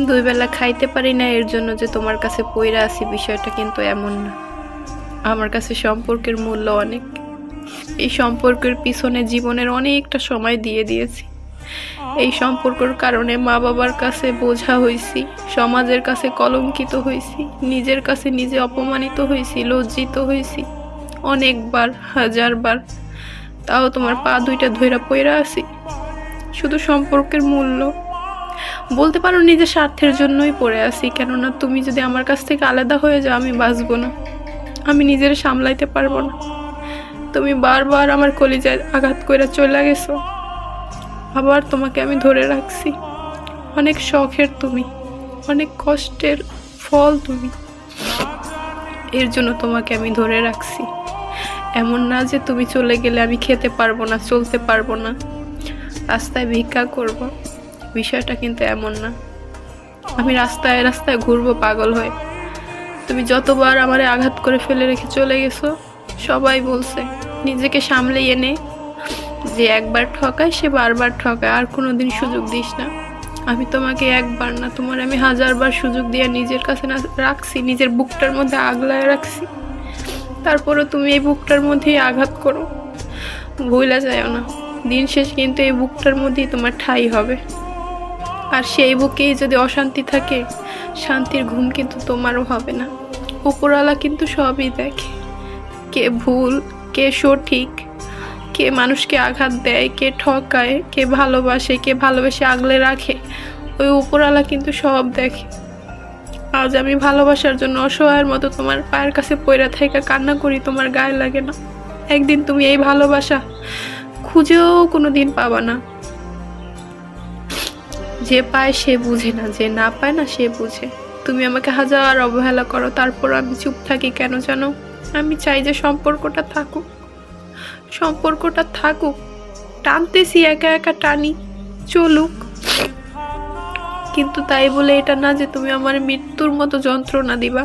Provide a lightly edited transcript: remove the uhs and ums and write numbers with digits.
দুই বেলা খাইতে পারি না এর জন্য যে তোমার কাছে পইরা আছি, বিষয়টা কিন্তু এমন না। আমার কাছে সম্পর্কের মূল্য অনেক। এই সম্পর্কের পিছনে জীবনের অনেকটা সময় দিয়ে দিয়েছি। এই সম্পর্কের কারণে মা বাবার কাছে বোঝা হইছি, সমাজের কাছে কলঙ্কিত হইছি, নিজের কাছে নিজে অপমানিত হইছি, লজ্জিত হইছি অনেকবার, হাজারবার। তাও তোমার পা দুইটা ধইরা পইরা আছি শুধু সম্পর্কের মূল্য। বলতে পারো নিজের স্বার্থের জন্যই পড়ে আছি, কেননা তুমি যদি আমার কাছ থেকে আলাদা হয়ে যাও আমি বাঁচবো না, আমি নিজের সামলাইতে পারবো না। তুমি বারবার আমার কলিজায় আঘাত কইরা চলে গেছো, আবার তোমাকে আমি ধরে রাখছি। অনেক শখের তুমি, অনেক কষ্টের ফল তুমি, এর জন্য তোমাকে আমি ধরে রাখছি। এমন না যে তুমি চলে গেলে আমি খেতে পারবো না, চলতে পারবো না, রাস্তায় ভিক্ষা করব, বিষয়টা কিন্তু এমন না। আমি রাস্তায় রাস্তায় ঘুরবো পাগল হয়ে। তুমি যতবার আমারে আঘাত করে ফেলে রেখে চলে গেছো, সবাই বলছে নিজেকে সামলে এনে, যে একবার ঠকায় সে বারবার ঠকায়, আর কোনোদিন সুযোগ দিস না। আমি তোমাকে একবার না, তোমার আমি হাজারবার সুযোগ দিয়ে নিজের কাছে না রাখছি, নিজের বুকটার মধ্যে আগলায় রাখছি। তারপরও তুমি এই বুকটার মধ্যেই আঘাত করো। ভুলা যায় না, দিন শেষ কিন্তু এই বুকটার মধ্যেই তোমার ঠাঁই হবে। আর সেই বুকেই যদি অশান্তি থাকে, শান্তির ঘুম কিন্তু তোমারও হবে না। উপরওয়ালা কিন্তু সবই দেখে, কে ভুল, কে সঠিক, কে মানুষকে আঘাত দেয়, কে ঠকায়, কে ভালোবাসে, কে ভালোবেসে আগলে রাখে, ওই উপরওয়ালা কিন্তু সব দেখে। আজ আমি ভালোবাসার জন্য অসহায়ের মতো তোমার পায়ের কাছে পইরা থাইকা কান্না করি, তোমার গায়ে লাগে না। একদিন তুমি এই ভালোবাসা খুঁজেও কোনোদিন পাবা না। যে পায় সে বুঝে না, যে না পায় না সে বুঝে। তুমি আমাকে হাজার অবহেলা করো, তারপর আমি চুপ থাকি কেন জানো? আমি চাই যে সম্পর্কটা থাকুক, সম্পর্কটা থাকুক। টানতেছি, একা একা টানি, চলুক, কিন্তু তাই বলে এটা না যে তুমি আমার মৃত্যুর মতো যন্ত্রণা দিবা।